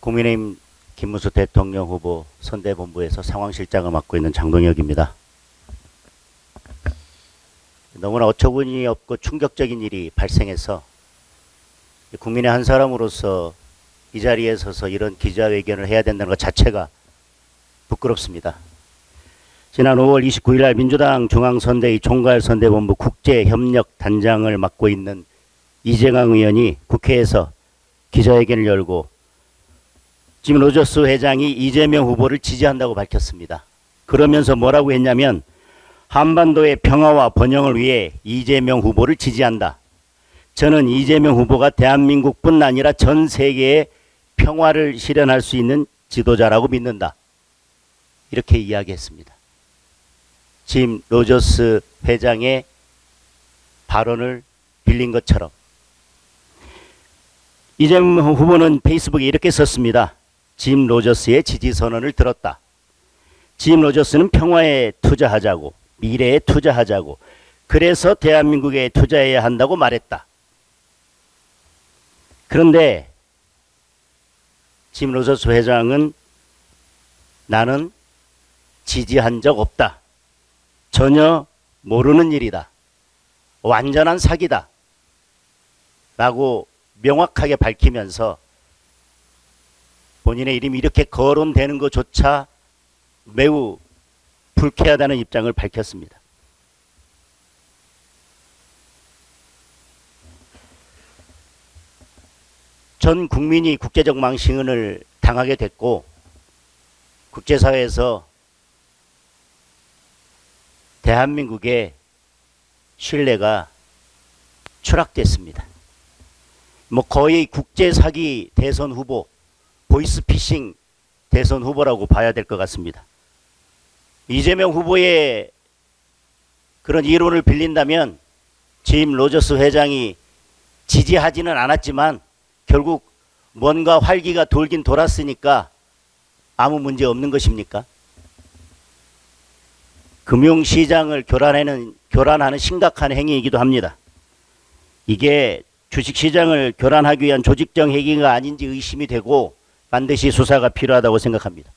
국민의힘 김문수 대통령 후보 선대본부에서 상황실장을 맡고 있는 장동혁입니다. 너무나 어처구니 없고 충격적인 일이 발생해서 국민의 한 사람으로서 이 자리에 서서 이런 기자회견을 해야 된다는 것 자체가 부끄럽습니다. 지난 5월 29일 날 민주당 중앙선대위 총괄선대본부 국제협력단장을 맡고 있는 이재강 의원이 국회에서 기자회견을 열고 지금 로저스 회장이 이재명 후보를 지지한다고 밝혔습니다. 그러면서 뭐라고 했냐면 한반도의 평화와 번영을 위해 이재명 후보를 지지한다. 저는 이재명 후보가 대한민국뿐 아니라 전 세계의 평화를 실현할 수 있는 지도자라고 믿는다. 이렇게 이야기했습니다. 짐 로저스 회장의 발언을 빌린 것처럼 이재명 후보는 페이스북에 이렇게 썼습니다. 짐 로저스의 지지 선언을 들었다. 짐 로저스는 평화에 투자하자고, 미래에 투자하자고, 그래서 대한민국에 투자해야 한다고 말했다. 그런데 짐 로저스 회장은 나는 지지한 적 없다. 전혀 모르는 일이다. 완전한 사기다. 라고 명확하게 밝히면서 본인의 이름이 이렇게 거론되는 것조차 매우 불쾌하다는 입장을 밝혔습니다. 전 국민이 국제적 망신을 당하게 됐고 국제사회에서 대한민국의 신뢰가 추락됐습니다. 거의 국제사기 대선 후보, 보이스피싱 대선 후보라고 봐야 될 것 같습니다. 이재명 후보의 그런 이론을 빌린다면 짐 로저스 회장이 지지하지는 않았지만 결국 뭔가 활기가 돌긴 돌았으니까 아무 문제 없는 것입니까? 금융시장을 교란하는 심각한 행위이기도 합니다. 이게 주식시장을 교란하기 위한 조직적 행위가 아닌지 의심이 되고 반드시 수사가 필요하다고 생각합니다.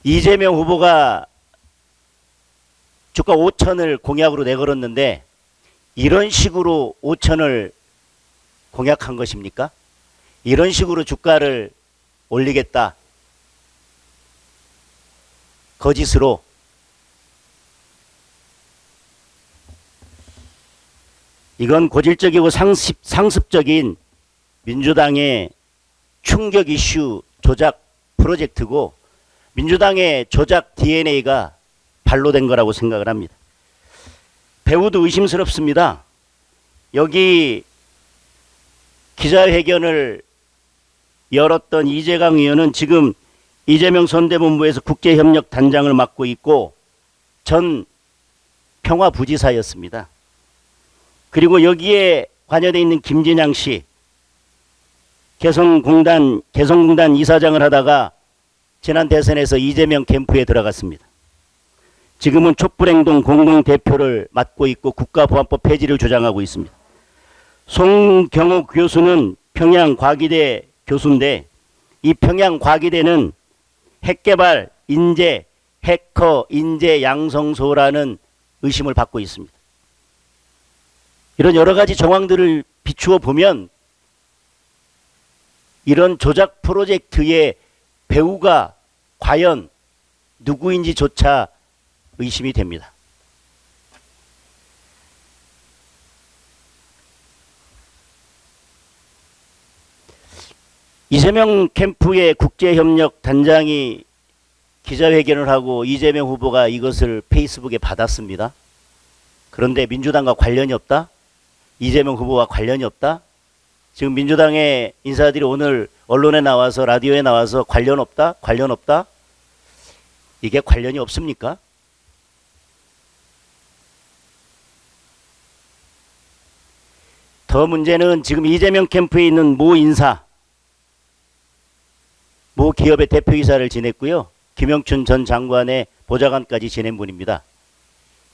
이재명 후보가 주가 5천을 공약으로 내걸었는데 이런 식으로 5천을 공약한 것입니까? 이런 식으로 주가를 올리겠다. 거짓으로. 이건 고질적이고 상습적인 민주당의 충격 이슈 조작 프로젝트고 민주당의 조작 DNA가 발로된 거라고 생각을 합니다. 배우도 의심스럽습니다. 여기 기자회견을 열었던 이재강 의원은 지금 이재명 선대본부에서 국제협력단장을 맡고 있고 전 평화부지사였습니다. 그리고 여기에 관여되어 있는 김진양 씨, 개성공단 이사장을 하다가 지난 대선에서 이재명 캠프에 들어갔습니다. 지금은 촛불행동 공동대표를 맡고 있고 국가보안법 폐지를 주장하고 있습니다. 송경호 교수는 평양과기대 교수인데 이 평양과기대는 핵개발, 인재, 해커, 인재 양성소라는 의심을 받고 있습니다. 이런 여러 가지 정황들을 비추어 보면 이런 조작 프로젝트의 배우가 과연 누구인지조차 의심이 됩니다. 이재명 캠프의 국제협력 단장이 기자회견을 하고 이재명 후보가 이것을 페이스북에 받았습니다. 그런데 민주당과 관련이 없다? 이재명 후보와 관련이 없다? 지금 민주당의 인사들이 오늘 언론에 나와서 라디오에 나와서 관련 없다? 관련 없다? 이게 관련이 없습니까? 더 문제는 지금 이재명 캠프에 있는 모 인사, 모 기업의 대표이사를 지냈고요. 김영춘 전 장관의 보좌관까지 지낸 분입니다.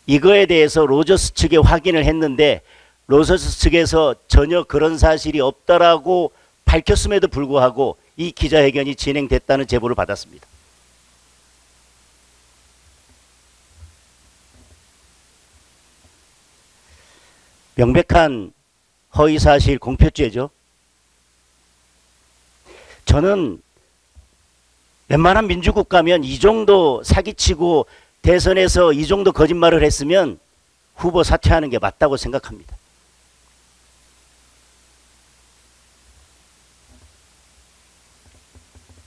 이거에 대해서 로저스 측에 확인을 했는데 로저스 측에서 전혀 그런 사실이 없다라고 밝혔음에도 불구하고 이 기자회견이 진행됐다는 제보를 받았습니다. 명백한 허위사실 공표죄죠. 저는 웬만한 민주국 가면 이 정도 사기치고 대선에서 이 정도 거짓말을 했으면 후보 사퇴하는 게 맞다고 생각합니다.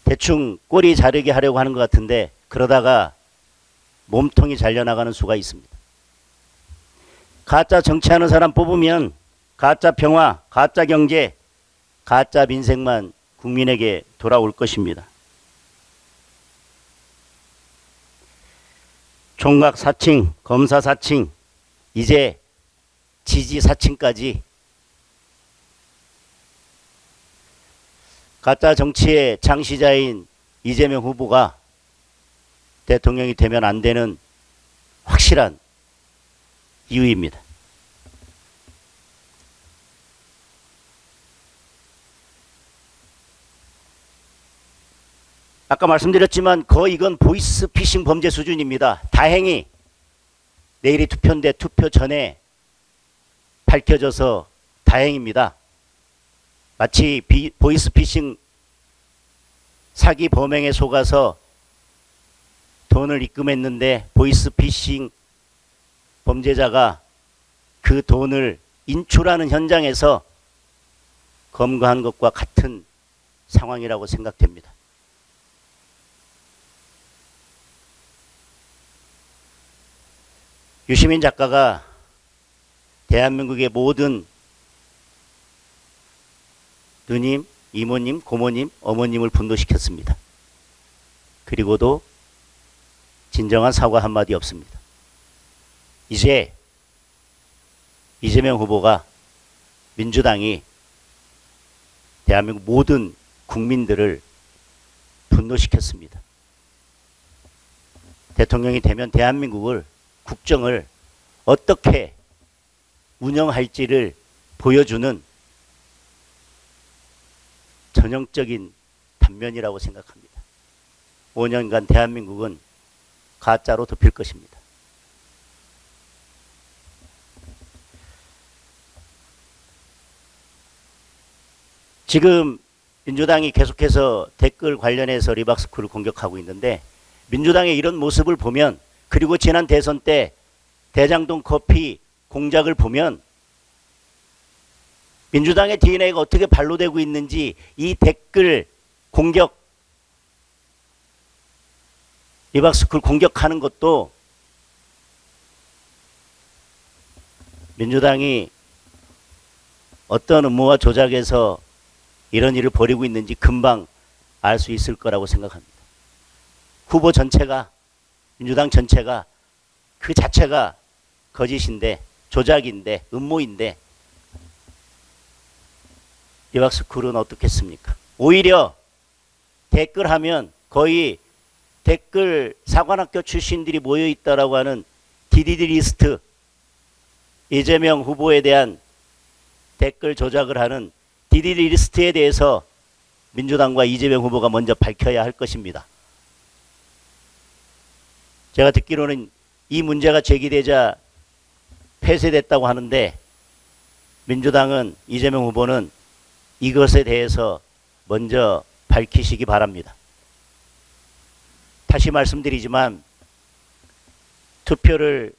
대충 꼬리 자르게 하려고 하는 것 같은데 그러다가 몸통이 잘려나가는 수가 있습니다. 가짜 정치하는 사람 뽑으면 가짜 평화, 가짜 경제, 가짜 민생만 국민에게 돌아올 것입니다. 총각 사칭, 검사 사칭, 이제 지지 사칭까지 가짜 정치의 창시자인 이재명 후보가 대통령이 되면 안 되는 확실한 이유입니다. 아까 말씀드렸지만 거의 이건 보이스피싱 범죄 수준입니다. 다행히 내일이 투표인데 투표 전에 밝혀져서 다행입니다. 마치 보이스피싱 사기 범행에 속아서 돈을 입금했는데 보이스피싱 범죄자가 그 돈을 인출하는 현장에서 검거한 것과 같은 상황이라고 생각됩니다. 유시민 작가가 대한민국의 모든 누님, 이모님, 고모님, 어머님을 분노시켰습니다. 그리고도 진정한 사과 한마디 없습니다. 이제 이재명 후보가 민주당이 대한민국 모든 국민들을 분노시켰습니다. 대통령이 되면 대한민국을 국정을 어떻게 운영할지를 보여주는 전형적인 단면이라고 생각합니다. 5년간 대한민국은 가짜로 덮일 것입니다. 지금 민주당이 계속해서 댓글 관련해서 리박스쿨을 공격하고 있는데 민주당의 이런 모습을 보면 그리고 지난 대선 때 대장동 커피 공작을 보면 민주당의 DNA가 어떻게 발로되고 있는지 이 댓글 공격, 리박스쿨 공격하는 것도 민주당이 어떤 음모와 조작에서 이런 일을 벌이고 있는지 금방 알 수 있을 거라고 생각합니다. 후보 전체가, 민주당 전체가 그 자체가 거짓인데, 조작인데, 음모인데 리박스쿨은 어떻겠습니까? 오히려 댓글하면 거의 댓글 사관학교 출신들이 모여있다라고 하는 DDD 리스트, 이재명 후보에 대한 댓글 조작을 하는 DDD 리스트에 대해서 민주당과 이재명 후보가 먼저 밝혀야 할 것입니다. 제가 듣기로는 이 문제가 제기되자 폐쇄됐다고 하는데 민주당은, 이재명 후보는 이것에 대해서 먼저 밝히시기 바랍니다. 다시 말씀드리지만 투표를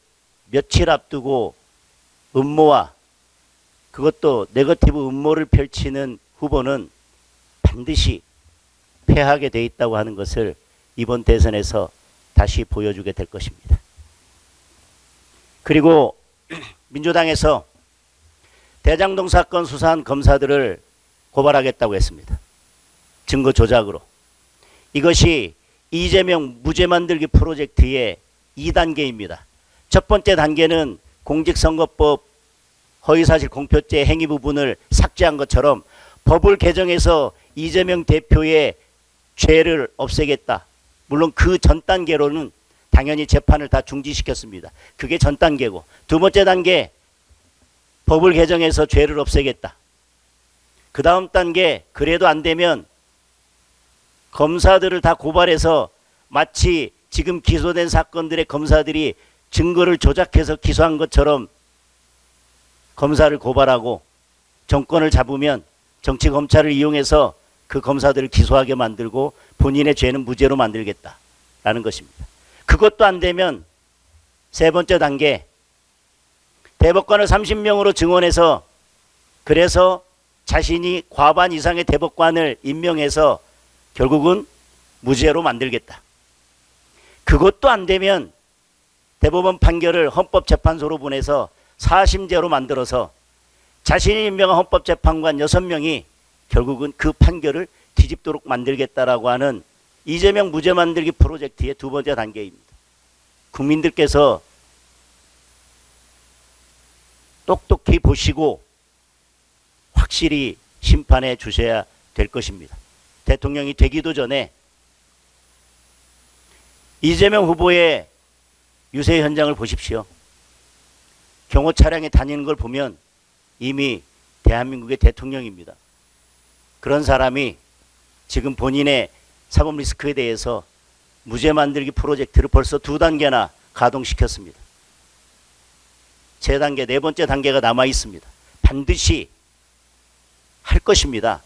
며칠 앞두고 음모와 그것도 네거티브 음모를 펼치는 후보는 반드시 패하게 돼 있다고 하는 것을 이번 대선에서 다시 보여주게 될 것입니다. 그리고 민주당에서 대장동 사건 수사한 검사들을 고발하겠다고 했습니다. 증거 조작으로. 이것이 이재명 무죄 만들기 프로젝트의 2단계입니다. 첫 번째 단계는 공직선거법 허위사실 공표죄 행위 부분을 삭제한 것처럼 법을 개정해서 이재명 대표의 죄를 없애겠다. 물론 그 전 단계로는 당연히 재판을 다 중지시켰습니다. 그게 전 단계고, 두 번째 단계 법을 개정해서 죄를 없애겠다. 그 다음 단계 그래도 안 되면 검사들을 다 고발해서 마치 지금 기소된 사건들의 검사들이 증거를 조작해서 기소한 것처럼 검사를 고발하고 정권을 잡으면 정치 검찰을 이용해서 그 검사들을 기소하게 만들고 본인의 죄는 무죄로 만들겠다라는 것입니다. 그것도 안 되면 세 번째 단계, 대법관을 30명으로 증원해서 그래서 자신이 과반 이상의 대법관을 임명해서 결국은 무죄로 만들겠다. 그것도 안 되면 대법원 판결을 헌법재판소로 보내서 사심제로 만들어서 자신이 임명한 헌법재판관 6명이 결국은 그 판결을 뒤집도록 만들겠다라고 하는 이재명 무죄 만들기 프로젝트의 두 번째 단계입니다. 국민들께서 똑똑히 보시고 확실히 심판해 주셔야 될 것입니다. 대통령이 되기도 전에 이재명 후보의 유세 현장을 보십시오. 경호 차량에 다니는 걸 보면 이미 대한민국의 대통령입니다. 그런 사람이 지금 본인의 사법 리스크에 대해서 무죄 만들기 프로젝트를 벌써 2단계나 가동시켰습니다. 세 단계, 네 번째 단계가 남아 있습니다. 반드시 할 것입니다.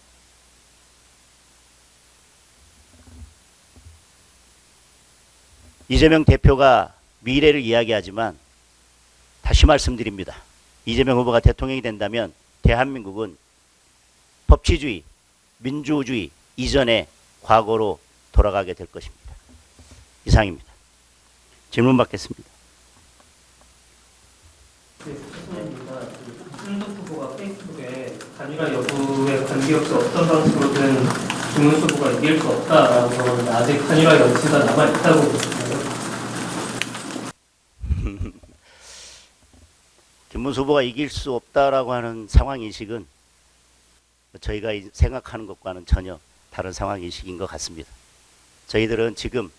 이재명 대표가 미래를 이야기하지만 다시 말씀드립니다. 이재명 후보가 대통령이 된다면 대한민국은 법치주의, 민주주의 이전의 과거로 돌아가게 될 것입니다. 이상입니다. 질문 받겠습니다. 네, 죄송합니다. 이준석 후보가 페이스북에 단일화 여부에 관계없이 어떤 방식으로든 김문수 후보가 이길 수 없다라고 적었는데 아직 단일화 여지가 남아있다고 보시나요? 김문수 후보가 이길 수 없다라고 하는 상황인식은 저희가 생각하는 것과는 전혀 다른 상황인식인 것 같습니다. 저희들은 지금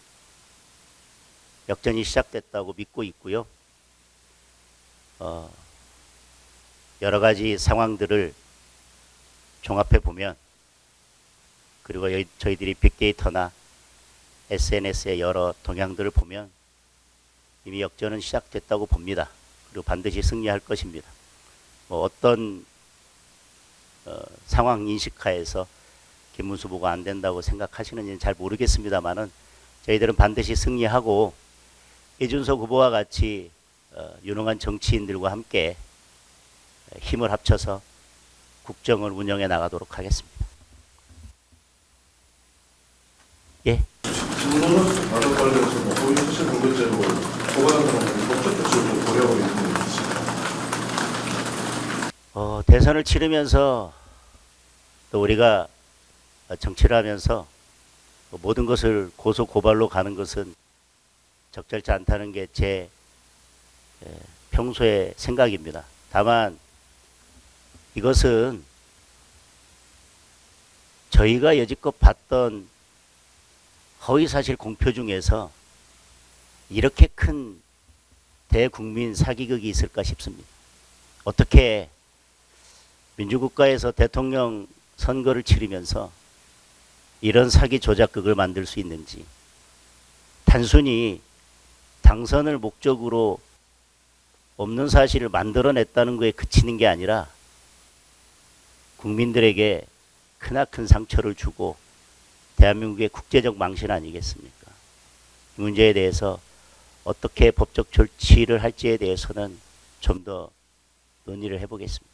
역전이 시작됐다고 믿고 있고요. 여러 가지 상황들을 종합해 보면 그리고 저희들이 빅데이터나 SNS의 여러 동향들을 보면 이미 역전은 시작됐다고 봅니다. 그리고 반드시 승리할 것입니다. 어떤 상황 인식하에서 김문수 후보가 안 된다고 생각하시는지는 잘 모르겠습니다만은 저희들은 반드시 승리하고 이준석 후보와 같이 유능한 정치인들과 함께 힘을 합쳐서 국정을 운영해 나가도록 하겠습니다. 예. 질문을 나도 관련해서 허위 사실 공개죄로 고발한다는 법적 조치를 좀 고려하고 있는 게 있습니다. 대선을 치르면서 또 우리가 정치를 하면서 모든 것을 고소 고발로 가는 것은 적절치 않다는 게 제 평소의 생각입니다. 다만 이것은 저희가 여지껏 봤던 허위사실 공표 중에서 이렇게 큰 대국민 사기극이 있을까 싶습니다. 어떻게 민주국가에서 대통령 선거를 치르면서 이런 사기 조작극을 만들 수 있는지, 단순히 당선을 목적으로 없는 사실을 만들어냈다는 거에 그치는 게 아니라 국민들에게 크나큰 상처를 주고 대한민국의 국제적 망신 아니겠습니까? 이 문제에 대해서 어떻게 법적 조치를 할지에 대해서는 좀 더 논의를 해보겠습니다.